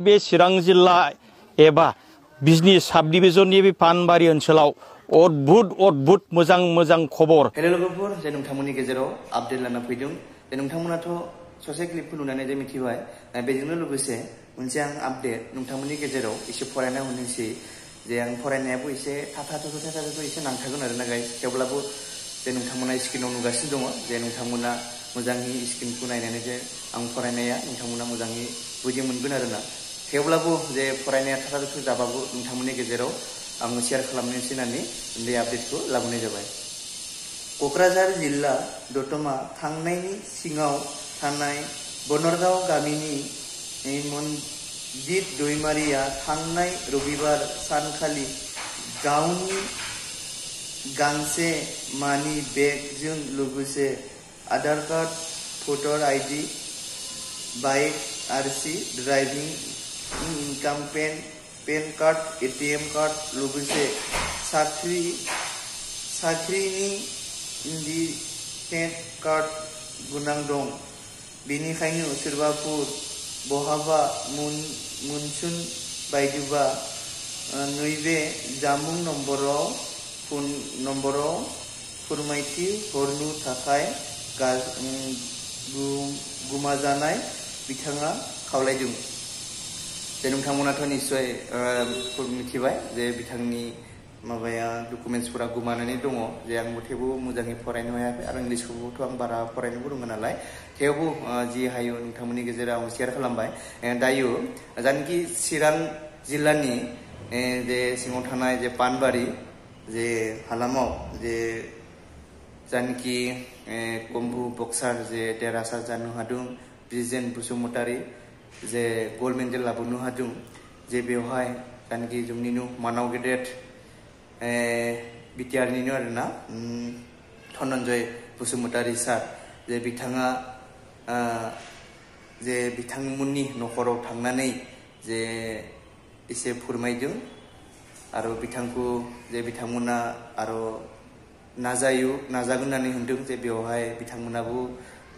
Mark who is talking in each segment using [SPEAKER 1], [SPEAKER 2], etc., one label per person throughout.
[SPEAKER 1] बे चिरां जिल्ला एबा बिजनी साब डिभिजननि बे पानबारि ओनसोलाव अद्भुत मोजां खबर।
[SPEAKER 2] हेलो लोगोफोर, जे नोंथांमोननि गेजेराव आपडेट लाना फैदों। जे नोंथांमोनाथ' ससे क्लिपखौ नुनानै जे मिथिबाय, बेजोंनो लोगोसे मोनसे आं आपडेट नोंथांमोननि गेजेराव एसे फरायना होनोसै। जे आं फरायनायाबो एसे थाथा एसे नांथागोन आरोना गाइस, थेवब्लाबो जे नोंथांमोना स्क्रिनाव नुगासिनो दङ। जे नोंथांमोना मोजाङै स्क्रिनखौ नायनानै जे आं फरायनाया नोंथांमोना मोजाङै बुजि मोनगोन आरोना। थेवब्लाबो जे फरायनाया थाथा जाबाबो नोंथांमोननि गेजेराव आं शेयार खालामनोसै होननानै बे आपडेटखौ लाबोनाय जाबाय। क'क्राझार जिल्ला दतमा थांनायनि सिङाव थानाय बनरगाव गामिनि मनजित दैमारिया थांनाय रबिबार सानखालि गावनि गांसे मानि बेगजों लोगोसे Aadhaar card, voter ID, bike RC, driving income PAN card, ATM card लोगोसे साख्रिनि इन्डिकेट कार्ड गोनां दं। बेनिखायनो सोरबाफोर बहाबा मोनसुन बायदिबा नैबे जामुं फन नम्बराव फोरमायथि हरनो थाखाय गोमाजानाय बिथाङा खावलायदों। जे नोंथांमोनाथ' निस्सय मिथिबाय जे बिथांनि माबाया डकुमेन्टसफोरा गोमानानै दङ। जे आंबो थेवबो मोजाङै फरायनो हायाखै आरो इंलिसखौबोथ' आं बारा फरायनोबो रोङा नालाय, थेवबो जि हायो नोंथांमोननि गेजेराव आं शेयार खालामबाय। दायो जानखि चिरां जिल्लानि जे सिङाव थानाय जे पानबारि जे हालामाव जे जानखि कम्बु बक्सार जे देरहासार जानो हादों ब्रिजेन बसुमतारी, जे गल्ड मेडेल लाबोनो हादों। जे बेवहाय जानखि जोंनिनो मानाव गेदेर बिटिआरनिनो आरोना धनन्जय बसुमतारी सार, जे बिथाङा जे बिथांमोननि न'खराव थांनानै जे एसे फोरमायदों आरो बिथांखौ जे बिथांमोना आरो नाजागोन होननानै होनदों। जे बेवहाय बिथांमोनाबो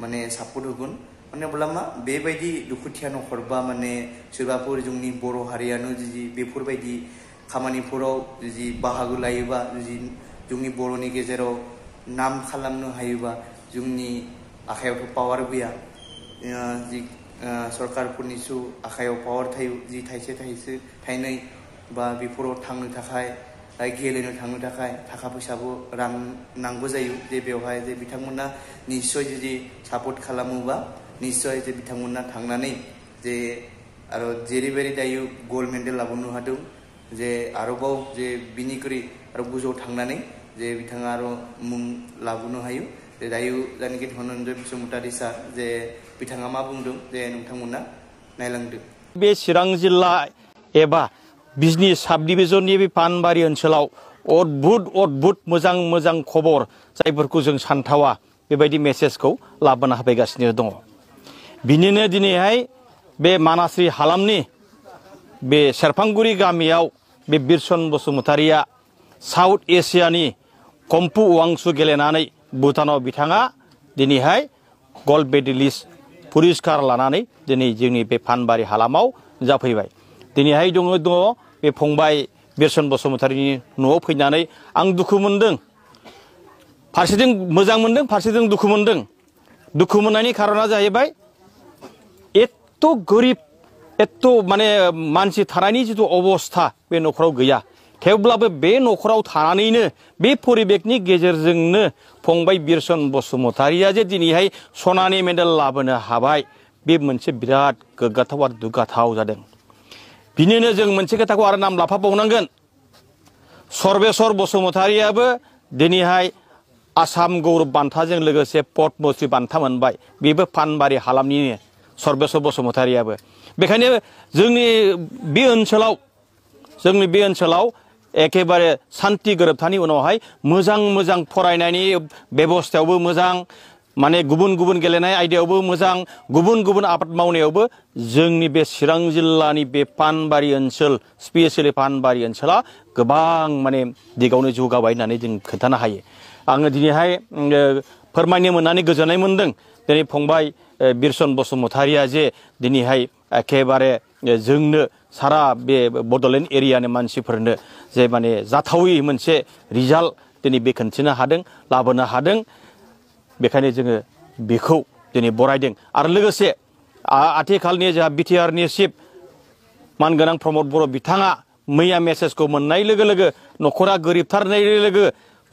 [SPEAKER 2] माने सापर्ट होगोन। माने अब्ला मा बेबायदि दुखुथिया न'खरबा माने सोरबाफोर जोंनि बर' हारियानो जुदि बेफोरबायदि खामानिफोराव जुदि बाहागो लायोबा, जुदि जोंनि बर'नि गेजेराव नाम खालामनो हायोबा, जोंनि आखायावथ' पावार गैया। जि सरकारफोरनिसो आखायाव पावार थायो, जि थाइसे थाइनै बा बेफोराव थांनो थाखाय गेलेनो थांनो थाखाय थाखा फैसाबो रां नांगौ जायो। जे बेवहाय जे बिथांमोना निस्सय जुदि सापर्ट खालामोबा निस्सय जे बिथांमोना थांनानै जे आरो जेरैबायदि दायो गल्ड मेडेल लाबोनो हादों, जे आरोबाव जे बिनिख्रुइ आरो गोजौआव थांनानै जे बिथाङा आरो मुं लाबोनो हायो। जे दायो जानखि धनन्जय बसुमतारी सार, जे बिथाङा मा बुंदों जे नोंथांमोना नायलांदो।
[SPEAKER 1] बे चिरां जिल्ला एबा बिजनी साब डिभिजननि बे पानबारि ओनसोलाव अद्भुत मोजां खबर, जायफोरखौ जों सानथावा बेबायदि मेसेजखौ लाबोना होफैगासिनो दङ। बिनिनो दिनैहाय बे मानास्रि हालामनि बे सेरफांगुरि गामियाव बे बिरसन बसुमतारीया साउथ एसियानि कम्फु वांसु गेलेनानै भुटानाव बिथाङा दिनैहाय गल्ड मेडेलिस्ट पुरस्कार लानानै दिनै जोंनि बे पानबारि हालामाव जाफैबाय। दिनैहाय दङ बे फंबाय बिरसन बसुमतारीनि न'आव फैनानै आं दुखु मोनदों। फारसेथिं मोजां मोनदों, फारसेथिं दुखु मोनदों। दुखु मोननायनि खारना जाहैबाय एत्त' गोरिब, एत्त' माने मानसि थानायनि जिथु अबस्था बे न'खराव गैया। थेवब्लाबो बे न'खराव थानानैनो बे परिबेकनि गेजेरजोंनो फंबाय बिरसन बसुमतारीया जे दिनैहाय सनानि मेडेल लाबोनो हाबाय, बे मोनसे बिराद गोग्गाथाव आरो दुगाथाव जादों। बिनिनो जों मोनसे खोथाखौ आरो नाम लाफाबावनांगोन। सर्बेश्वर बसुमतारीयाबो दिनैहाय आसाम गौरब बान्थाजों लोगोसे पद्मश्री बान्था मोनबाय। बेबो पानबारि हालामनिनो सर्बेश्वर बसुमतारीयाबो। बेखायनो जोंनि बे ओनसोलाव एखेबारे सान्थि गोरोबथानि उनावहाय मोजां फरायनायनि बेबस्थायावबो मोजां, माने गुबुन गेलेनाय आयदायावबो मोजां, गुबुन आबाद मावनायावबो जोंनि बे चिरां जिल्लानि बे पानबारि ओनसोल, स्पेसियेलि पानबारि ओनसोला गोबां माने दिगावनो जौगाबाय होननानै जों खोन्थानो हायो। आङो दिनैहाय फोरमायनो मोननानै गोजोननाय मोनदों। दिनै फंबाय बिरसन बसुमतारीया जे दिनैहाय एखेबारे जोंनो सारा बे बड'लेण्ड एरियानि मानसिफोरनो जे माने जाथावै मोनसे रिजाल्ट दिनै बेखेवथिनो हादों लाबोनो हादों बेखायनो जोङो बेखौ दिनै बरायदों आरो लोगोसे आथिखालनि जोंहा बिटिआरनि चिफ मानगोनां प्रमद बर' बिथाङा मैया मेसेजखौ मोननाय लोगो लोगो न'खरा गोरिबथारनाय लोगो लोगो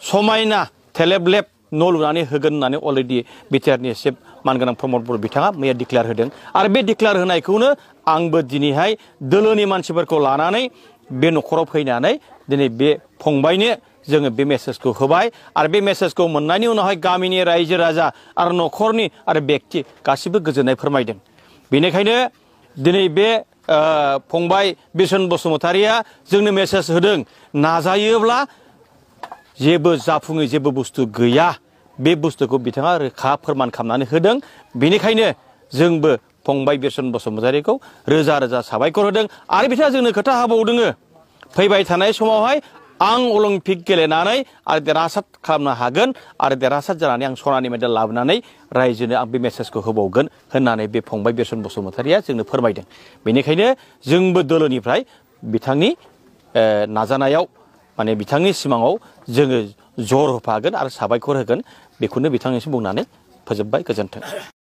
[SPEAKER 1] समायना थेलेबलेब न' लुनानै होगोन होननानै अलरेडि बिटिआरनि चिफ मानगोनां प्रमद बर' बिथाङा मैया डिक्लेयार होदों आरो बे डिक्लेयार होनायखौनो आंबो दिनैहाय दोलोनि मानसिफोरखौ लानानै बे न'खराव फैनानै दिनै बे फंबायनो जोङो बे मेसेजखौ होबाय आरो बे मेसेजखौ मोननायनि उनावहाय गामिनि रायजो राजा आरो न'खरनि आरो बेक्ति गासिबो गोजोननाय फोरमायदों बेनिखायनो दिनै बे फंबाय बिरसन बसुमतारिया जोंनो मेसेज होदों नाजायोब्ला जेबो जाफुङै जेबो बुस्थु गैया बे बुस्थुखौ बिथाङा रोखा फोरमान खालामनानै होदों बेनिखायनो जोंबो फंबाय बिरसन बसुमतारिखौ रोजा रोजा साबायखर होदों आरो बिथाङा जोंनो खोथा होबावदों फैबाय थानाय समावहाय आं अलिम्पिक गेलेनानै आरो देरहासार खालामनो हागोन आरो देरहासार जानानै आं सनानि मेडेल लाबोनानै रायजोनो आं बे मेसेजखौ होबावगोन होननानै बे फंबाय बिरसन बसुमतारिया जोंनो फोरमायदों बेनिखायनो जोंबो दोलोनिफ्राय बिथांनि नाजानायाव माने बिथांनि सिमाङाव जोङो जर होफागोन आरो साबायखर होगोन बेखौनो बिथांनिसिम बुंनानै फोजोबबाय गोजोन्थों।